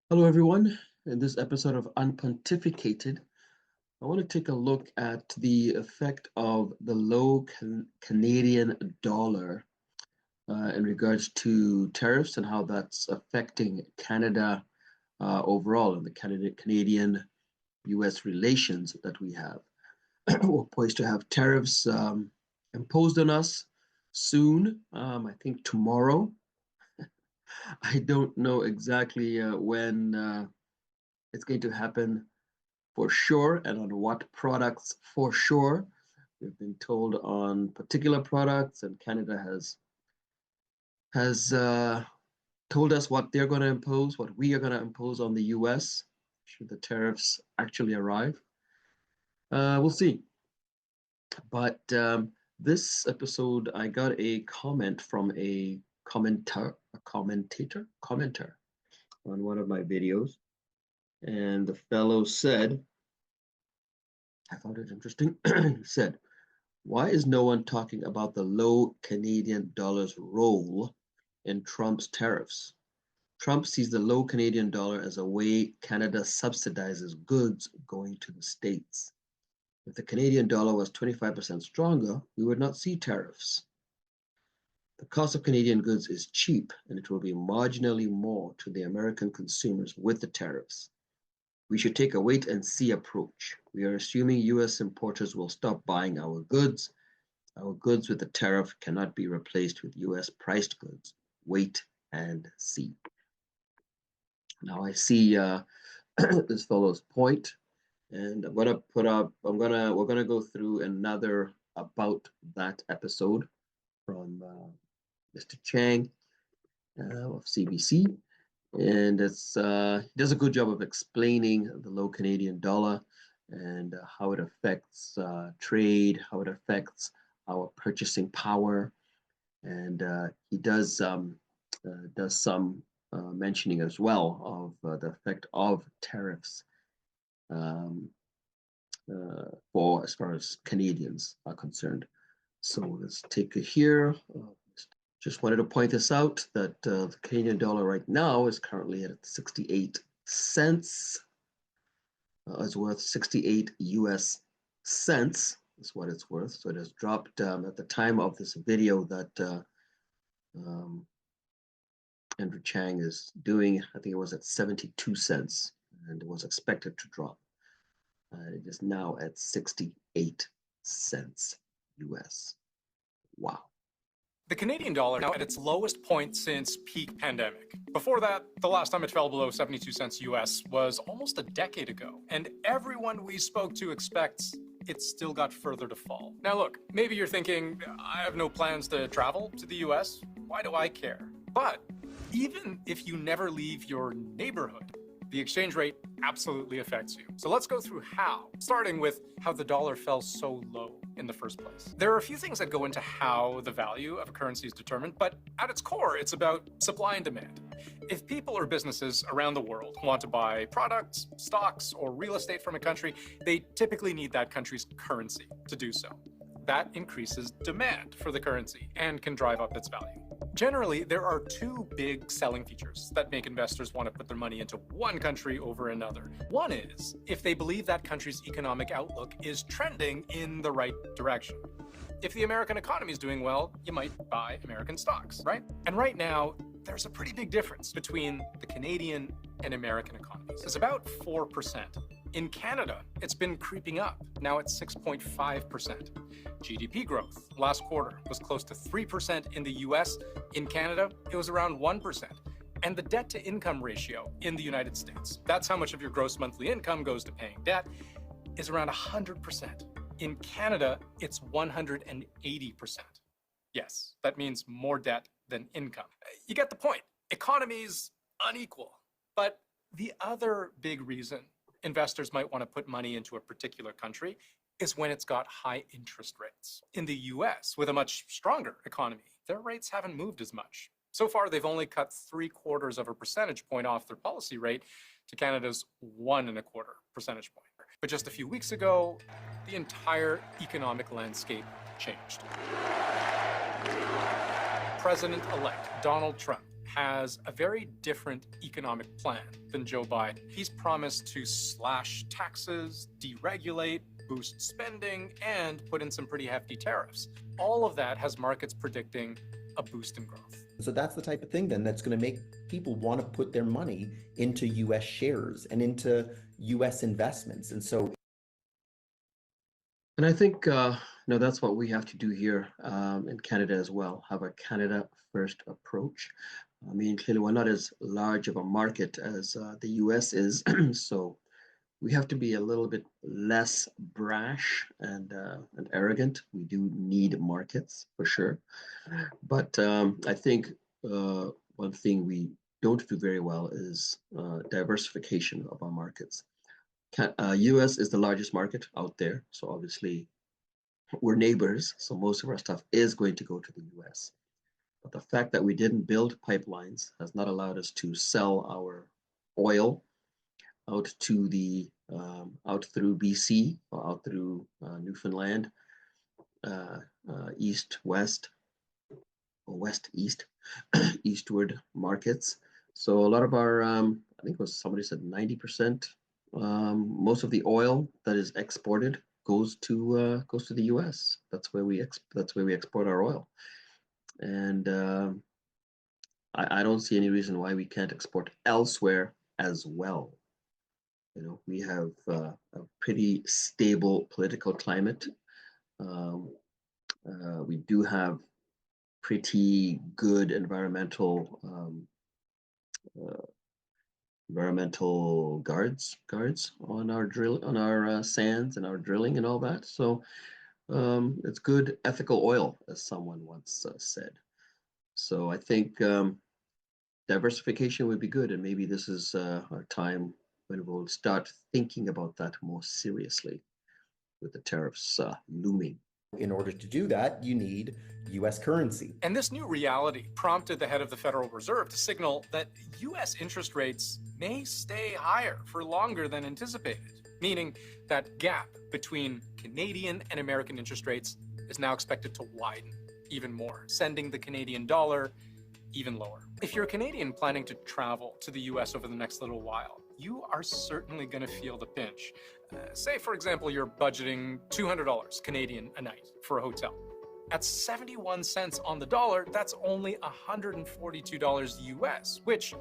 Hello, everyone. In this episode of UnPontificated, I want to take a look at the effect of the low Canadian dollar in regards to tariffs and how that's affecting Canada overall and the Canadian-US relations that we have. We're poised to have tariffs imposed on us soon, I think tomorrow. I don't know exactly when it's going to happen for sure and on what products for sure. We've been told on particular products, and Canada has told us what they're going to impose, what we are going to impose on the US should the tariffs actually arrive. We'll see. But this episode, I got a comment from a commenter on one of my videos, and the fellow said, I found it interesting. He said, "Why is no one talking about the low Canadian dollar's role in Trump's tariffs? Trump sees the low Canadian dollar as a way Canada subsidizes goods going to the States. If the Canadian dollar was 25% stronger, we would not see tariffs. The cost of Canadian goods is cheap, and it will be marginally more to the American consumers with the tariffs. We should take a wait-and-see approach. We are assuming US importers will stop buying our goods. Our goods with the tariff cannot be replaced with US-priced goods. Wait and see." Now I see this fellow's point, and we're gonna go through another about that episode from Mr. Chang of CBC, and he does a good job of explaining the low Canadian dollar and how it affects trade, how it affects our purchasing power, and he does some mentioning as well of the effect of tariffs for as far as Canadians are concerned. So let's take it here. Just wanted to point this out that the Canadian dollar right now is currently at 68 cents. It's worth 68 US cents is what it's worth. So it has dropped at the time of this video that Andrew Chang is doing. I think it was at 72 cents and it was expected to drop. It is now at 68 cents US. Wow. The Canadian dollar now at its lowest point since peak pandemic. Before that, the last time it fell below 72 cents US was almost a decade ago. And everyone we spoke to expects it's still got further to fall. Now look, maybe you're thinking, I have no plans to travel to the US. Why do I care? But even if you never leave your neighborhood, the exchange rate absolutely affects you. So let's go through how, starting with how the dollar fell so low in the first place. There are a few things that go into how the value of a currency is determined, but at its core, it's about supply and demand. If people or businesses around the world want to buy products, stocks, or real estate from a country, they typically need that country's currency to do so. That increases demand for the currency and can drive up its value. Generally, there are two big selling features that make investors want to put their money into one country over another. One is if they believe that country's economic outlook is trending in the right direction. If the American economy is doing well, you might buy American stocks, right? And right now, there's a pretty big difference between the Canadian and American economies. It's about 4%. In Canada, it's been creeping up. Now it's 6.5%. GDP growth last quarter was close to 3% in the US. In Canada, it was around 1%. And the debt to income ratio in the United States, that's how much of your gross monthly income goes to paying debt, is around 100%. In Canada, it's 180%. Yes, that means more debt than income. You get the point. Economies unequal. But the other big reason investors might want to put money into a particular country is when it's got high interest rates. In the US, with a much stronger economy, their rates haven't moved as much. So far, they've only cut 0.75 of a percentage point off their policy rate to Canada's 1.25 percentage point. But just a few weeks ago, the entire economic landscape changed. President-elect Donald Trump has a very different economic plan than Joe Biden. He's promised to slash taxes, deregulate, boost spending, and put in some pretty hefty tariffs. All of that has markets predicting a boost in growth. So that's the type of thing then that's going to make people want to put their money into US shares and into US investments. And I think that's what we have to do here in Canada as well, have a Canada first approach. I mean, clearly we're not as large of a market as the US is, so we have to be a little bit less brash and arrogant. We do need markets for sure. But I think one thing we don't do very well is diversification of our markets. US is the largest market out there, so obviously we're neighbors, so most of our stuff is going to go to the US. But the fact that we didn't build pipelines has not allowed us to sell our oil out to the out through BC or out through Newfoundland, east west or west east eastward markets. So a lot of our I think it was somebody said 90%. Most of the oil that is exported goes to the U.S. That's where we export our oil, and I don't see any reason why we can't export elsewhere as well. You know, we have a pretty stable political climate. We do have pretty good environmental guards on our sands and our drilling and all that. So it's good ethical oil, as someone once said. So I think diversification would be good, and maybe this is our time when we'll start thinking about that more seriously with the tariffs looming. In order to do that, you need US currency. And this new reality prompted the head of the Federal Reserve to signal that US interest rates may stay higher for longer than anticipated, meaning that gap between Canadian and American interest rates is now expected to widen even more, sending the Canadian dollar even lower. If you're a Canadian planning to travel to the US over the next little while, you are certainly going to feel the pinch. Say, for example, you're budgeting $200 Canadian a night for a hotel. At 71 cents on the dollar, that's only $142 US, which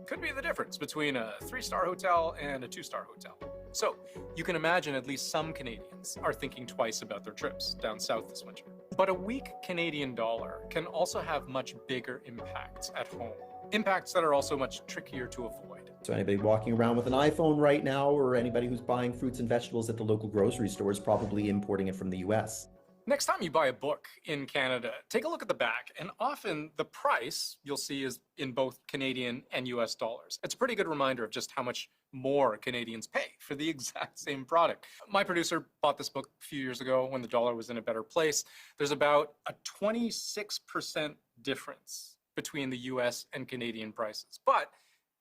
could be the difference between a 3-star hotel and a 2-star hotel. So you can imagine at least some Canadians are thinking twice about their trips down south this winter. But a weak Canadian dollar can also have much bigger impacts at home, impacts that are also much trickier to avoid. So anybody walking around with an iPhone right now, or anybody who's buying fruits and vegetables at the local grocery store, is probably importing it from the US. Next time you buy a book in Canada, take a look at the back, and often the price you'll see is in both Canadian and US dollars. It's a pretty good reminder of just how much more Canadians pay for the exact same product. My producer bought this book a few years ago when the dollar was in a better place. There's about a 26% difference between the US and Canadian prices. But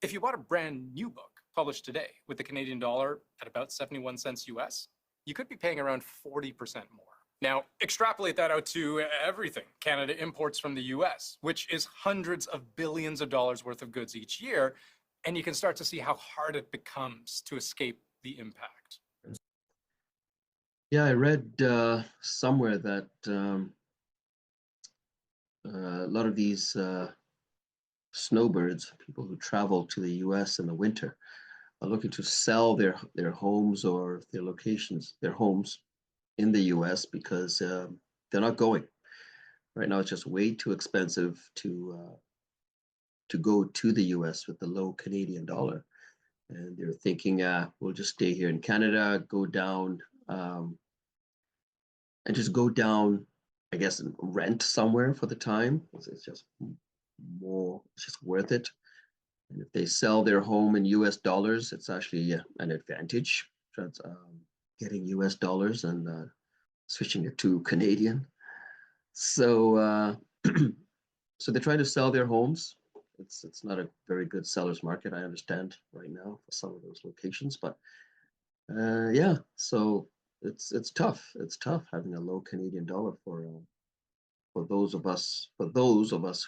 if you bought a brand new book published today with the Canadian dollar at about 71 cents US, you could be paying around 40% more. Now, extrapolate that out to everything Canada imports from the US, which is hundreds of billions of dollars worth of goods each year, and you can start to see how hard it becomes to escape the impact. Yeah, I read somewhere that a lot of these snowbirds, people who travel to the US in the winter, are looking to sell their homes or their locations, their homes in the US because they're not going. Right now, it's just way too expensive to go to the US with the low Canadian dollar. And they're thinking, we'll just stay here in Canada, go down, and just go down, I guess, and rent somewhere for the time. It's just more, it's just worth it. And if they sell their home in US dollars, it's actually an advantage. Getting US dollars and switching it to Canadian. So so they're trying to sell their homes. It's not a very good seller's market, I understand, right now for some of those locations. But yeah, so it's tough. It's tough having a low Canadian dollar for those of us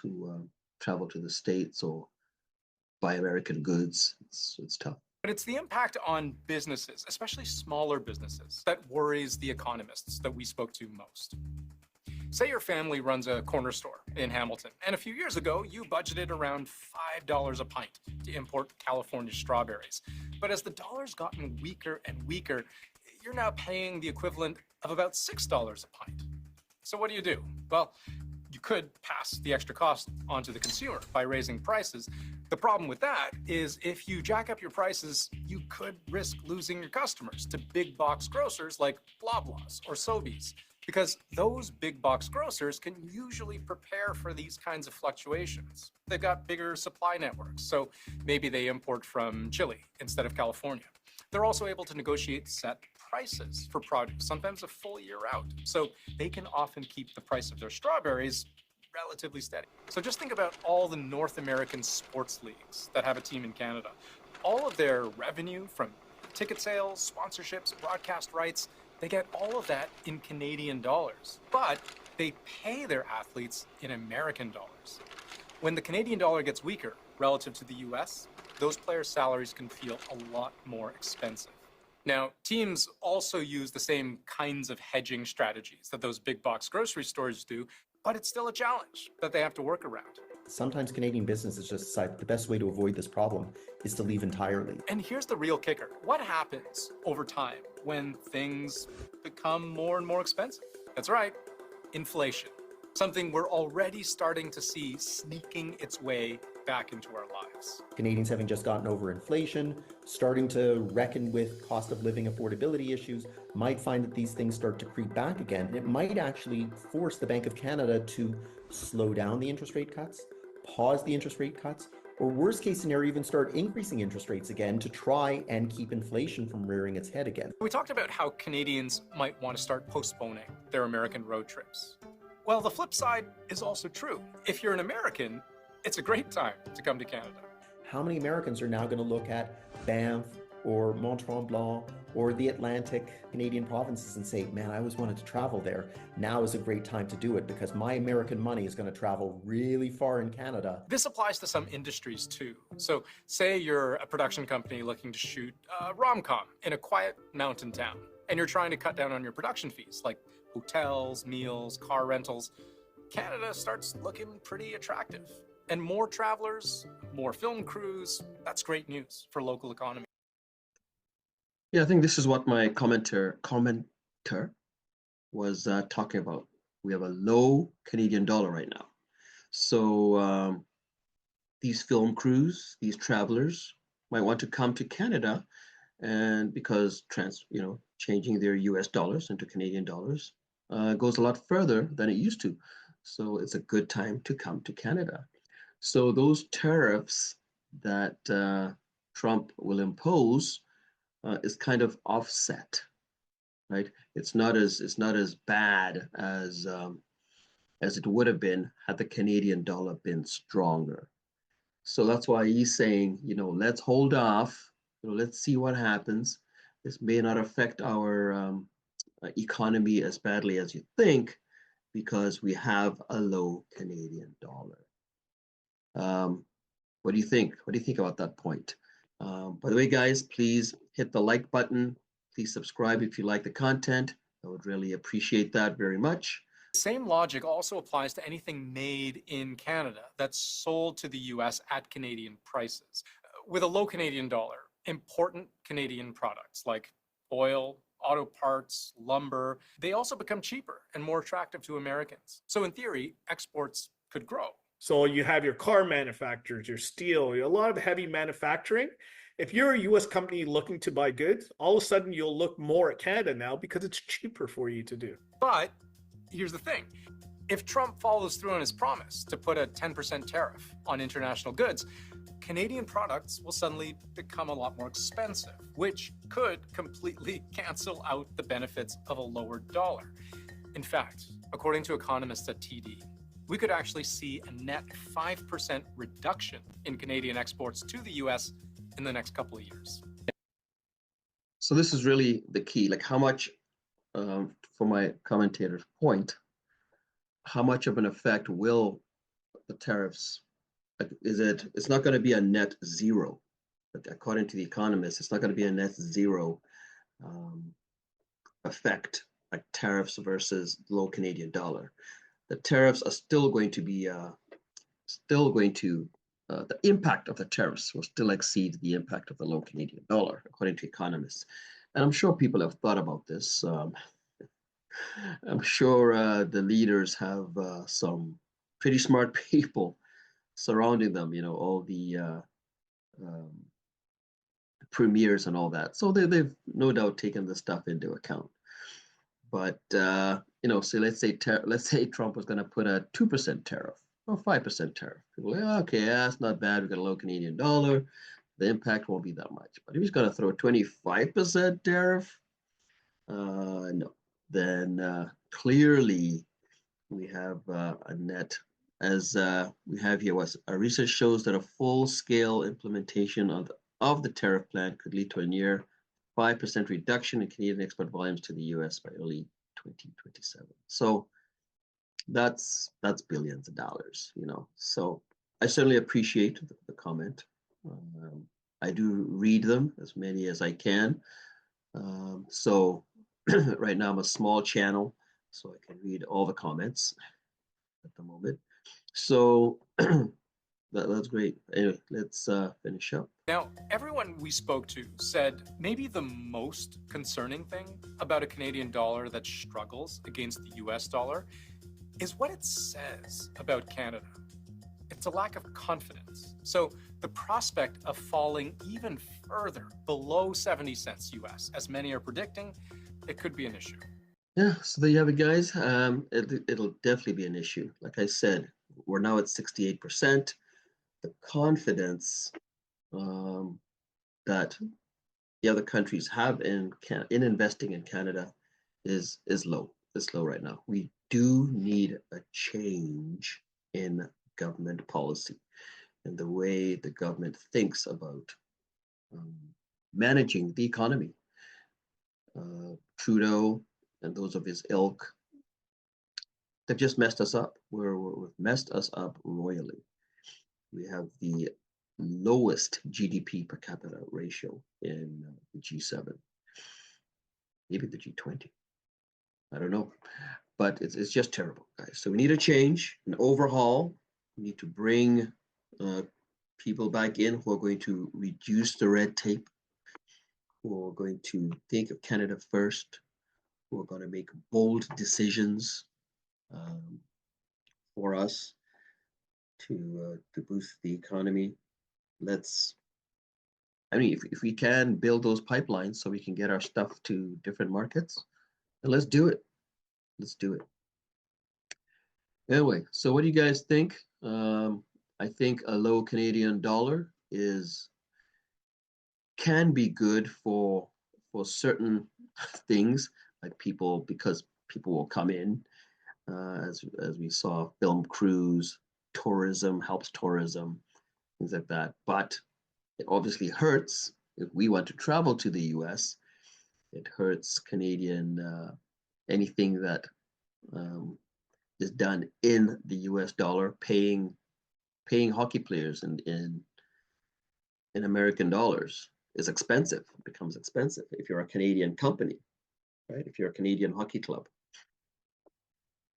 who travel to the States or buy American goods. It's tough. But it's the impact on businesses, especially smaller businesses, that worries the economists that we spoke to most. Say your family runs a corner store in Hamilton, and a few years ago, you budgeted around $5 a pint to import California strawberries. But as the dollar's gotten weaker and weaker, you're now paying the equivalent of about $6 a pint. So what do? Well, you could pass the extra cost onto the consumer by raising prices. The problem with that is if you jack up your prices, you could risk losing your customers to big box grocers like Loblaws or Sobeys, because those big box grocers can usually prepare for these kinds of fluctuations. They've got bigger supply networks, so maybe they import from Chile instead of California. They're also able to negotiate set prices for produce, sometimes a full year out. So they can often keep the price of their strawberries relatively steady. So just think about all the North American sports leagues that have a team in Canada. All of their revenue from ticket sales, sponsorships, broadcast rights, they get all of that in Canadian dollars, but they pay their athletes in American dollars. When the Canadian dollar gets weaker relative to the US, those players' salaries can feel a lot more expensive. Now, teams also use the same kinds of hedging strategies that those big box grocery stores do, but it's still a challenge that they have to work around. Sometimes Canadian businesses just decide the best way to avoid this problem is to leave entirely. And here's the real kicker. What happens over time when things become more and more expensive? That's right, inflation. Something we're already starting to see sneaking its way back into our lives. Canadians having just gotten over inflation, starting to reckon with cost of living affordability issues, might find that these things start to creep back again. And it might actually force the Bank of Canada to slow down the interest rate cuts, pause the interest rate cuts, or worst case scenario, even start increasing interest rates again to try and keep inflation from rearing its head again. We talked about how Canadians might want to start postponing their American road trips. Well, the flip side is also true. If you're an American, it's a great time to come to Canada. How many Americans are now going to look at Banff or Mont-Tremblant or the Atlantic Canadian provinces and say, man, I always wanted to travel there. Now is a great time to do it because my American money is going to travel really far in Canada. This applies to some industries too. So say you're a production company looking to shoot a rom-com in a quiet mountain town, and you're trying to cut down on your production fees, like hotels, meals, car rentals. Canada starts looking pretty attractive. And more travelers, more film crews, that's great news for local economy. Yeah, I think this is what my commenter was talking about. We have a low Canadian dollar right now. So these film crews, these travelers might want to come to Canada, and because changing their US dollars into Canadian dollars goes a lot further than it used to. So it's a good time to come to Canada. So those tariffs that Trump will impose is kind of offset, right? It's not as bad as it would have been had the Canadian dollar been stronger. So that's why he's saying, let's hold off. Let's see what happens. This may not affect our economy as badly as you think because we have a low Canadian dollar. What do you think? What do you think about that point? By the way, guys, please hit the like button. Please subscribe if you like the content. I would really appreciate that very much. Same logic also applies to anything made in Canada that's sold to the US at Canadian prices. With a low Canadian dollar, important Canadian products like oil, auto parts, lumber, they also become cheaper and more attractive to Americans. So in theory, exports could grow. So you have your car manufacturers, your steel, a lot of heavy manufacturing. If you're a US company looking to buy goods, all of a sudden you'll look more at Canada now because it's cheaper for you to do. But here's the thing. If Trump follows through on his promise to put a 10% tariff on international goods, Canadian products will suddenly become a lot more expensive, which could completely cancel out the benefits of a lower dollar. In fact, according to economists at TD, we could actually see a net 5% reduction in Canadian exports to the US in the next couple of years. So this is really the key, like how much, for my commentator's point, how much of an effect will the tariffs It's not going to be a net zero. But according to the economists, it's not going to be a net zero effect, like tariffs versus low Canadian dollar. The tariffs are still going to be the impact of the tariffs will still exceed the impact of the low Canadian dollar, according to economists. And I'm sure people have thought about this. I'm sure the leaders have some pretty smart people surrounding them, all the premiers and all that. So they've no doubt taken this stuff into account. But so let's say Trump was going to put a 2% tariff or 5% tariff. People are like, okay, that's not bad. We got a low Canadian dollar. The impact won't be that much. But if he's going to throw a 25% tariff, no, then clearly we have a net. As we have here, our research shows that a full-scale implementation of the tariff plan could lead to a near 5% reduction in Canadian export volumes to the US by early 2027. So that's billions of dollars, So I certainly appreciate the comment. I do read them, as many as I can. So right now I'm a small channel, so I can read all the comments at the moment. So that's great. Anyway, let's finish up. Now, everyone we spoke to said maybe the most concerning thing about a Canadian dollar that struggles against the US dollar is what it says about Canada. It's a lack of confidence. So the prospect of falling even further below 70 cents US, as many are predicting, it could be an issue. Yeah, so there you have it, guys. It'll definitely be an issue. Like I said, we're now at 68%. The confidence that the other countries have in investing in Canada is low. It's low right now. We do need a change in government policy and the way the government thinks about managing the economy. Trudeau and those of his ilk, they've just messed us up. We've messed us up royally. We have the lowest GDP per capita ratio in the G7, maybe the G20. I don't know, but it's just terrible, guys. So we need a change, an overhaul. We need to bring people back in who are going to reduce the red tape, who are going to think of Canada first, who are going to make bold decisions for us to boost the economy. If we can build those pipelines so we can get our stuff to different markets, then let's do it. Let's do it. Anyway, so what do you guys think? I think a low Canadian dollar can be good for certain things, like because people will come in, as we saw, film crews, tourism helps tourism, things like that. But it obviously hurts if we want to travel to the US. It hurts Canadian anything that is done in the US dollar, paying hockey players in American dollars is expensive. It becomes expensive if you're a Canadian company, right? If you're a Canadian hockey club.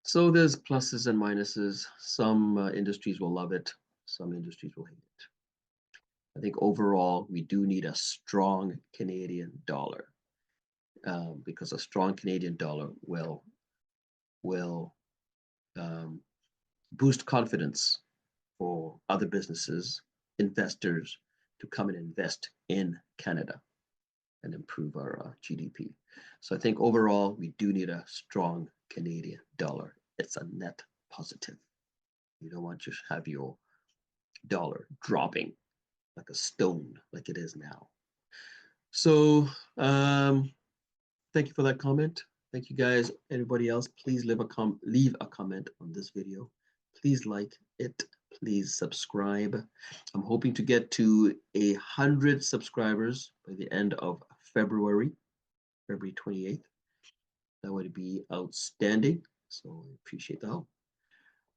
So there's pluses and minuses. Some industries will love it. Some industries will hate it. I think overall, we do need a strong Canadian dollar because a strong Canadian dollar will boost confidence for other businesses, investors to come and invest in Canada and improve our GDP. So I think overall, we do need a strong Canadian dollar. It's a net positive. You don't want to have your dollar dropping like a stone like it is now. So thank you for that comment. Thank you guys. Everybody else, please leave a comment on this video. Please like it. Please subscribe. I'm hoping to get to 100 subscribers by the end of February 28th. That would be outstanding. So I appreciate the help.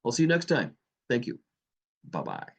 I'll see you next time. Thank you. Bye-bye.